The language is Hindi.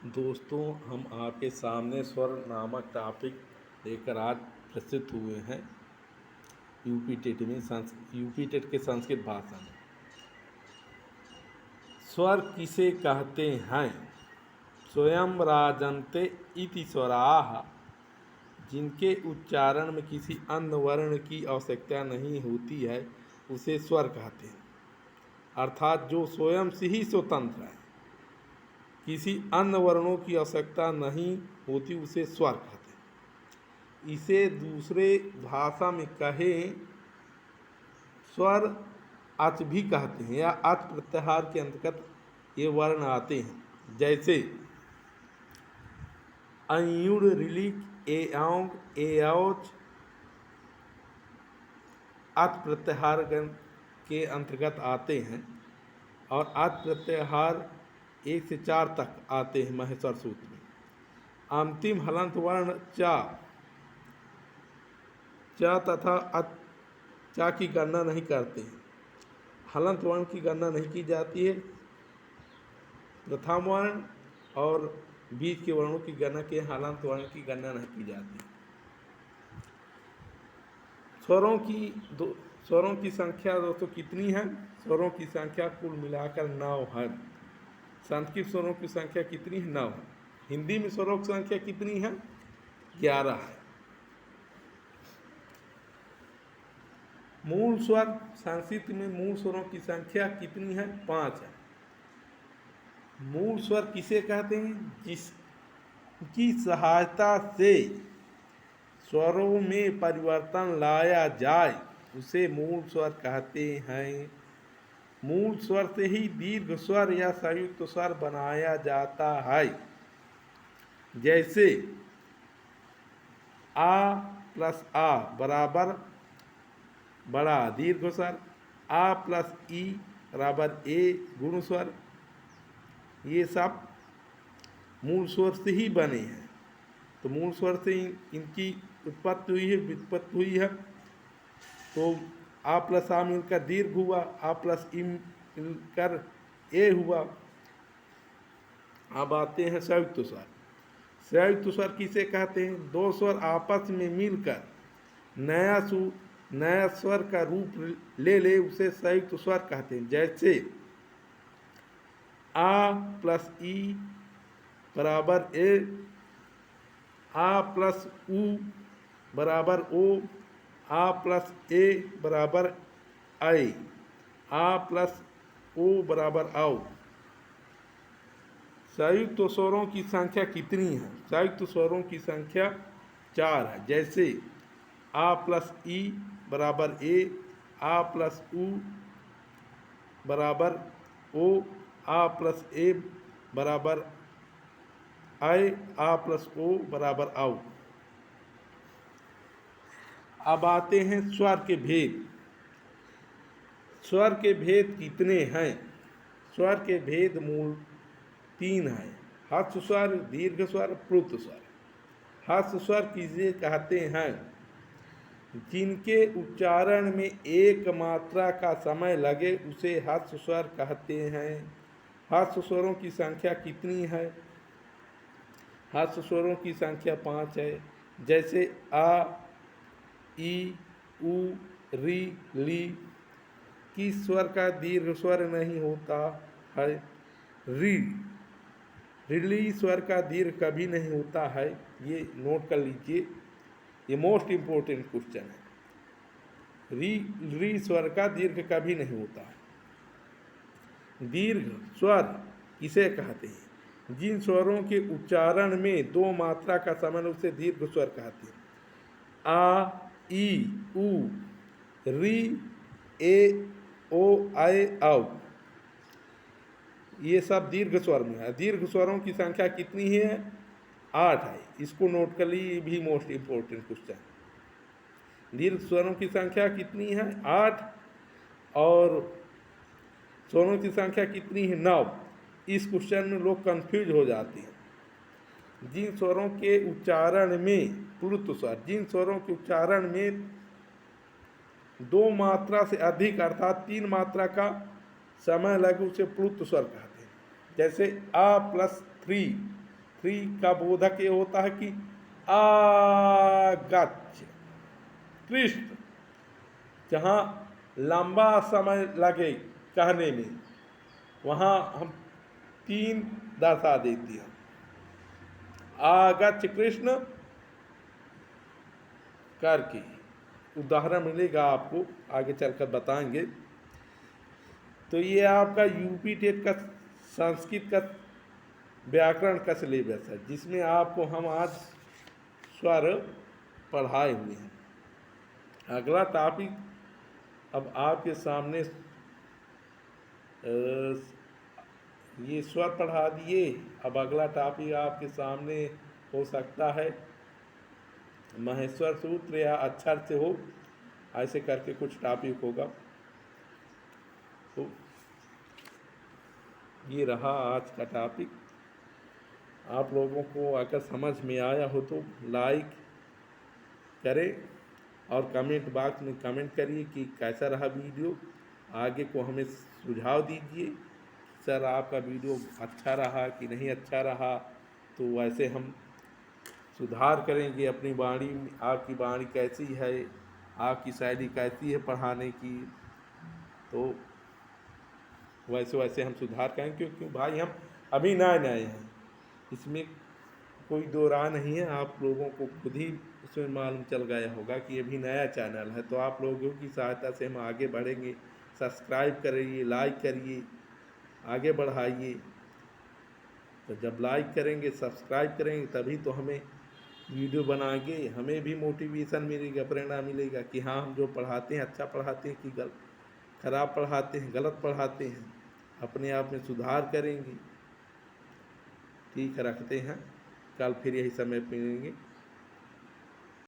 दोस्तों, हम आपके सामने स्वर नामक टॉपिक लेकर आज प्रस्तुत हुए हैं। यूपी टेट के संस्कृत भाषा में स्वर किसे कहते हैं। स्वयं राजन्ते इति स्वराः, जिनके उच्चारण में किसी अन्य वर्ण की आवश्यकता नहीं होती है उसे स्वर कहते हैं। अर्थात जो स्वयं से ही स्वतंत्र है, किसी अन्य वर्णों की आवश्यकता नहीं होती, उसे स्वर कहते हैं। इसे दूसरे भाषा में कहें स्वर अच भी कहते हैं, या अच प्रत्याहार के अंतर्गत ये वर्ण आते हैं। जैसे अयुड़, रिलिक, एऔंग, एऔच अच प्रत्याहार के अंतर्गत आते हैं, और अच प्रत्याहार 1 से 4 तक आते हैं महेश्वर सूत्र में। अंतिम हलंत वर्ण च तथा चा की गणना नहीं करते हैं। हलंत वर्ण की गणना नहीं की जाती है। प्रथम वर्ण और बीच के वर्णों की गणना के हलंत वर्ण की गणना नहीं की जाती। स्वरों की संख्या दोस्तों कितनी है? स्वरों की संख्या कुल मिलाकर 9 है। संस्कृत स्वरों की संख्या कितनी है? 9 है। हिंदी में स्वरों की संख्या कितनी है? 11 है। मूल स्वर संस्कृत में मूल स्वरों की संख्या कितनी है? 5 है। मूल स्वर किसे कहते हैं? जिसकी सहायता से स्वरों में परिवर्तन लाया जाए उसे मूल स्वर कहते हैं। मूल स्वर से ही दीर्घ स्वर या संयुक्त स्वर बनाया जाता है। जैसे आ प्लस आ बराबर बड़ा दीर्घ स्वर, आ प्लस ई बराबर ए गुण स्वर। ये सब मूल स्वर से ही बने हैं। तो मूल स्वर से इनकी उत्पत्ति हुई है, व्युत्पत्ति हुई है। तो आ प्लस आ मिलकर दीर्घ हुआ, आ प्लस ई मिलकर ए हुआ। अब आते हैं संयुक्त स्वर। संयुक्त स्वर किसे कहते हैं? 2 स्वर आपस में मिलकर नया स्वर का रूप ले उसे संयुक्त स्वर कहते हैं। जैसे आ प्लस ई बराबर ए, आ प्लस उ बराबर ओ, आ प्लस ए बराबर आई, आ प्लस ओ बराबर आओ। संयुक्त स्वरों की संख्या कितनी है? संयुक्त स्वरों की संख्या 4 है। जैसे आ प्लस ई बराबर ए, आ प्लस उ बराबर ओ, आ प्लस ए बराबर आए, आ प्लस ओ बराबर आओ। अब आते हैं स्वर के भेद। स्वर के भेद कितने हैं? स्वर के भेद मूल 3 हैं। हर्ष स्वर, दीर्घ स्वर, प्लुत स्वर। हर्ष स्वर किसे कहते हैं? जिनके उच्चारण में एक मात्रा का समय लगे उसे हर्ष स्वर कहते हैं। हर्ष स्वरों की संख्या कितनी है? हर्ष स्वरों की संख्या 5 है। जैसे आ, ई, उ, री, ली। किस स्वर का दीर्घ स्वर नहीं होता है? री। रिली स्वर का दीर्घ कभी नहीं होता है। ये नोट कर लीजिए, ये मोस्ट इम्पोर्टेंट क्वेश्चन है। री स्वर का दीर्घ कभी नहीं होता है। दीर्घ स्वर किसे कहते हैं? जिन स्वरों के उच्चारण में 2 मात्रा का समय उसे दीर्घ स्वर कहते हैं। आ, ई, उ, री, ए, ओ, आए, औ। ये सब दीर्घ स्वर में है। दीर्घ स्वरों की संख्या कितनी है? 8 है। इसको नोट कर लीजिए, ये भी मोस्ट इम्पोर्टेंट क्वेश्चन। दीर्घ स्वरों की संख्या कितनी है? 8। और स्वरों की संख्या कितनी है? 9। इस क्वेश्चन में लोग कंफ्यूज हो जाते हैं। जिन स्वरों के उच्चारण में प्लुत स्वर, जिन स्वरों के उच्चारण में 2 मात्रा से अधिक अर्थात 3 मात्रा का समय लगे उसे प्लुत स्वर कहते हैं। जैसे आ प्लस 3 क्री का बोधक ये होता है कि आगच्छ, कृष्ण। जहाँ लंबा समय लगे कहने में, वहाँ हम 3 दर्शा देती हैं। आगच्छ कृष्ण करके उदाहरण मिलेगा आपको, आगे चलकर बताएंगे। तो ये आपका यूपी टेट का संस्कृत का व्याकरण का सिलेबस है, जिसमें आपको हम आज स्वर पढ़ाए हुए हैं। अगला टॉपिक अब आपके सामने ये स्वर पढ़ा दिए। अब अगला टॉपिक आपके सामने हो सकता है महेश्वर सूत्र या अक्षर से हो, ऐसे करके कुछ टॉपिक होगा। तो ये रहा आज का टॉपिक। आप लोगों को अगर समझ में आया हो तो लाइक करें और कमेंट बॉक्स में कमेंट करिए कि कैसा रहा वीडियो। आगे को हमें सुझाव दीजिए, सर आपका वीडियो अच्छा रहा कि नहीं अच्छा रहा, तो वैसे हम सुधार करेंगे अपनी वाणी। आपकी वाणी कैसी है, आपकी शैली कैसी है पढ़ाने की, तो वैसे वैसे हम सुधार करेंगे। क्योंकि भाई हम अभी नए हैं, इसमें कोई दो राय नहीं है। आप लोगों को खुद ही उसमें मालूम चल गया होगा कि अभी नया चैनल है, तो आप लोगों की सहायता से हम आगे बढ़ेंगे। सब्सक्राइब करिए, लाइक करिए, आगे बढ़ाइए। तो जब लाइक करेंगे, सब्सक्राइब करेंगे, तभी तो हमें वीडियो बनाएंगे, हमें भी मोटिवेशन मिलेगा, प्रेरणा मिलेगा कि हाँ हम जो पढ़ाते हैं अच्छा पढ़ाते हैं कि खराब पढ़ाते हैं, गलत पढ़ाते हैं। अपने आप में सुधार करेंगे। ठीक है, रखते हैं, कल फिर यही समय पे मिलेंगे।